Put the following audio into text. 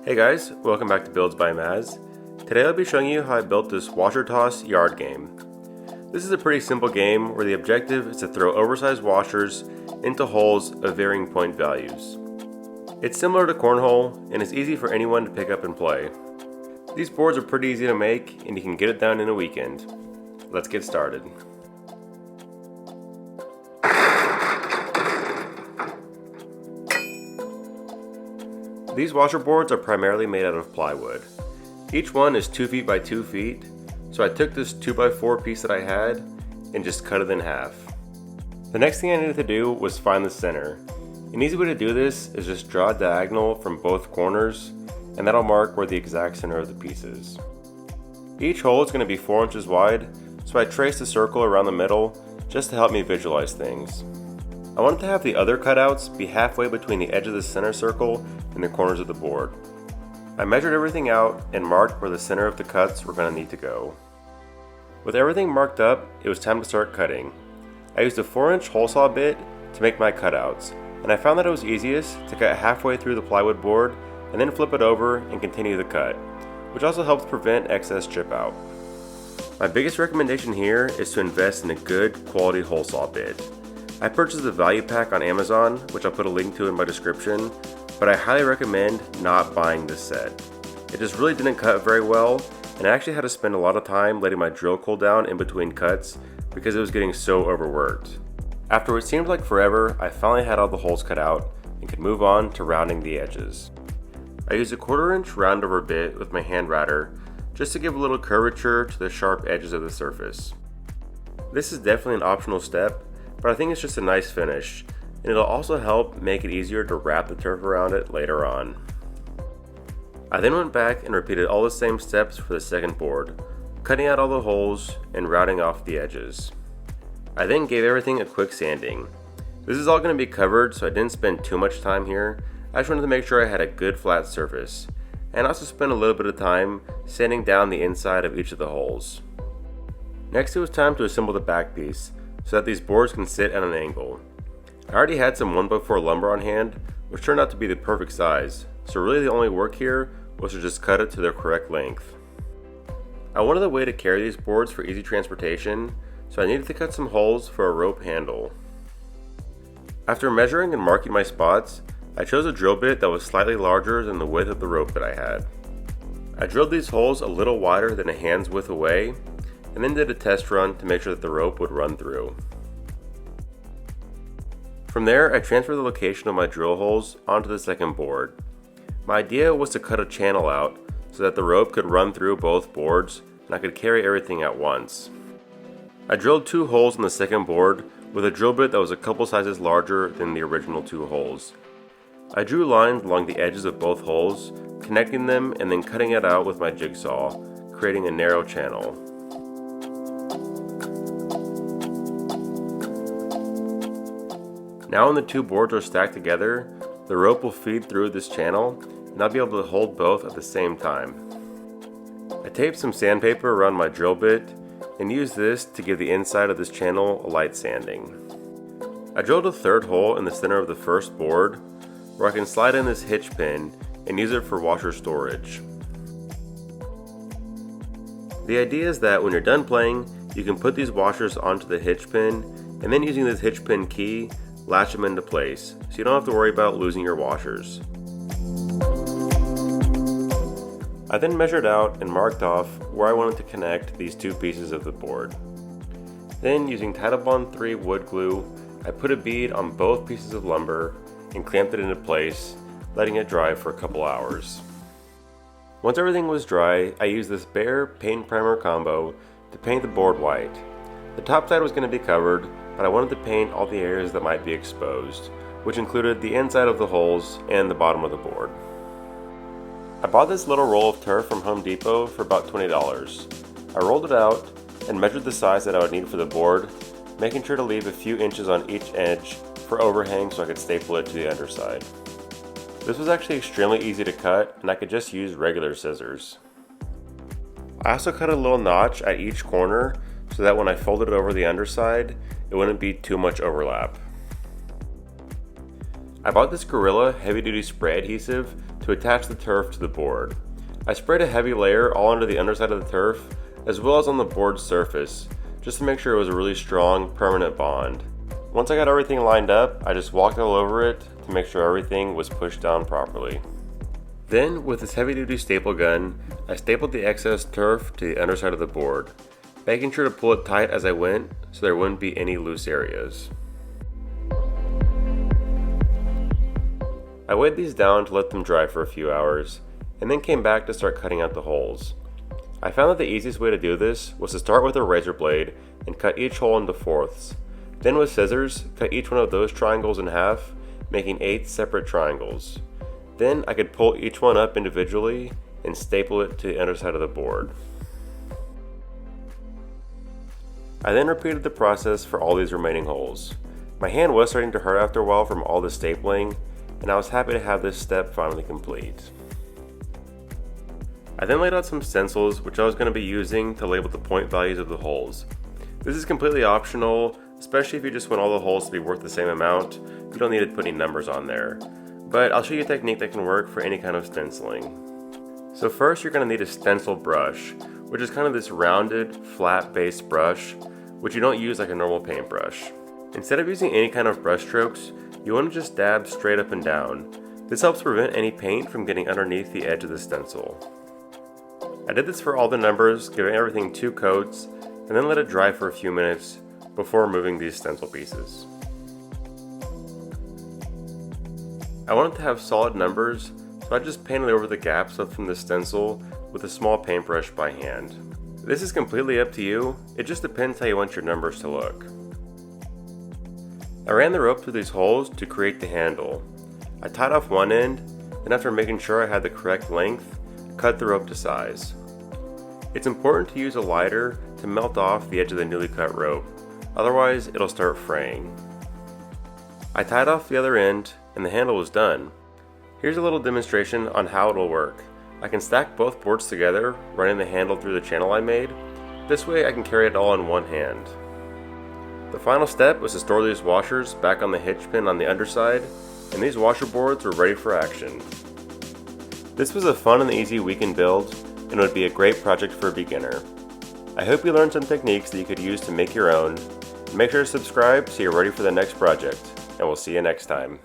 Hey guys, welcome back to Builds by Maz. Today I'll be showing you how I built this washer toss yard game. This is a pretty simple game where the objective is to throw oversized washers into holes of varying point values. It's similar to cornhole and is easy for anyone to pick up and play. These boards are pretty easy to make and you can get it done in a weekend. Let's get started. These washer boards are primarily made out of plywood. Each one is 2 feet by 2 feet, so I took this 2x4 piece that I had and just cut it in half. The next thing I needed to do was find the center. An easy way to do this is just draw a diagonal from both corners, and that'll mark where the exact center of the piece is. Each hole is going to be 4 inches wide, so I traced a circle around the middle just to help me visualize things. I wanted to have the other cutouts be halfway between the edge of the center circle and the corners of the board. I measured everything out and marked where the center of the cuts were going to need to go. With everything marked up, it was time to start cutting. I used a 4-inch hole saw bit to make my cutouts, and I found that it was easiest to cut halfway through the plywood board and then flip it over and continue the cut, which also helps prevent excess chip out. My biggest recommendation here is to invest in a good quality hole saw bit. I purchased the value pack on Amazon, which I'll put a link to in my description, but I highly recommend not buying this set. It just really didn't cut very well, and I actually had to spend a lot of time letting my drill cool down in between cuts because it was getting so overworked. After what seemed like forever, I finally had all the holes cut out and could move on to rounding the edges. I used a 1/4-inch roundover bit with my hand router just to give a little curvature to the sharp edges of the surface. This is definitely an optional step, but I think it's just a nice finish, and it'll also help make it easier to wrap the turf around it later on. I then went back and repeated all the same steps for the second board, cutting out all the holes and rounding off the edges. I then gave everything a quick sanding. This is all going to be covered, so I didn't spend too much time here. I just wanted to make sure I had a good flat surface, and also spent a little bit of time sanding down the inside of each of the holes. Next it was time to assemble the back piece, so that these boards can sit at an angle. I already had some 1x4 lumber on hand, which turned out to be the perfect size, so really the only work here was to just cut it to their correct length. I wanted a way to carry these boards for easy transportation, so I needed to cut some holes for a rope handle. After measuring and marking my spots, I chose a drill bit that was slightly larger than the width of the rope that I had. I drilled these holes a little wider than a hand's width away, and then did a test run to make sure that the rope would run through. From there, I transferred the location of my drill holes onto the second board. My idea was to cut a channel out so that the rope could run through both boards and I could carry everything at once. I drilled 2 holes in the second board with a drill bit that was a couple sizes larger than the original 2 holes. I drew lines along the edges of both holes, connecting them and then cutting it out with my jigsaw, creating a narrow channel. Now when the 2 boards are stacked together, the rope will feed through this channel and I'll be able to hold both at the same time. I taped some sandpaper around my drill bit and used this to give the inside of this channel a light sanding. I drilled a 3rd hole in the center of the first board where I can slide in this hitch pin and use it for washer storage. The idea is that when you're done playing, you can put these washers onto the hitch pin and then using this hitch pin key, latch them into place, so you don't have to worry about losing your washers. I then measured out and marked off where I wanted to connect these 2 pieces of the board. Then using Titebond 3 wood glue, I put a bead on both pieces of lumber and clamped it into place, letting it dry for a couple hours. Once everything was dry, I used this Behr paint primer combo to paint the board white. The top side was going to be covered, but I wanted to paint all the areas that might be exposed, which included the inside of the holes and the bottom of the board. I bought this little roll of turf from Home Depot for about $20. I rolled it out and measured the size that I would need for the board, making sure to leave a few inches on each edge for overhang so I could staple it to the underside. This was actually extremely easy to cut and I could just use regular scissors. I also cut a little notch at each corner so that when I folded it over the underside, it wouldn't be too much overlap. I bought this Gorilla heavy duty spray adhesive to to attach the turf to the board. I sprayed a heavy layer all under the underside of the turf as well as on the board's surface, just to make sure it was a really strong, permanent bond. Once I got everything lined up, I just walked all over it to make sure everything was pushed down properly. Then, with this heavy-duty staple gun, I stapled the excess turf to the underside of the board, making sure to pull it tight as I went so there wouldn't be any loose areas. I weighed these down to let them dry for a few hours, and then came back to start cutting out the holes. I found that the easiest way to do this was to start with a razor blade and cut each hole into fourths. Then with scissors, cut each one of those triangles in half, making 8 separate triangles. Then I could pull each one up individually and staple it to the underside of the board. I then repeated the process for all these remaining holes. My hand was starting to hurt after a while from all the stapling, and I was happy to have this step finally complete. I then laid out some stencils which I was going to be using to label the point values of the holes. This is completely optional, especially if you just want all the holes to be worth the same amount. You don't need to put any numbers on there. But I'll show you a technique that can work for any kind of stenciling. So first you're going to need a stencil brush, which is kind of this rounded, flat based brush, which you don't use like a normal paintbrush. Instead of using any kind of brush strokes, you want to just dab straight up and down. This helps prevent any paint from getting underneath the edge of the stencil. I did this for all the numbers, giving everything 2 coats, and then let it dry for a few minutes before removing these stencil pieces. I wanted to have solid numbers, so I just painted over the gaps left from the stencil with a small paintbrush by hand. This is completely up to you, it just depends how you want your numbers to look. I ran the rope through these holes to create the handle. I tied off one end, and after making sure I had the correct length, cut the rope to size. It's important to use a lighter to melt off the edge of the newly cut rope, otherwise it'll start fraying. I tied off the other end and the handle was done. Here's a little demonstration on how it'll work. I can stack both boards together, running the handle through the channel I made. This way I can carry it all in one hand. The final step was to store these washers back on the hitch pin on the underside, and these washer boards were ready for action. This was a fun and easy weekend build, and would be a great project for a beginner. I hope you learned some techniques that you could use to make your own. Make sure to subscribe so you're ready for the next project, and we'll see you next time.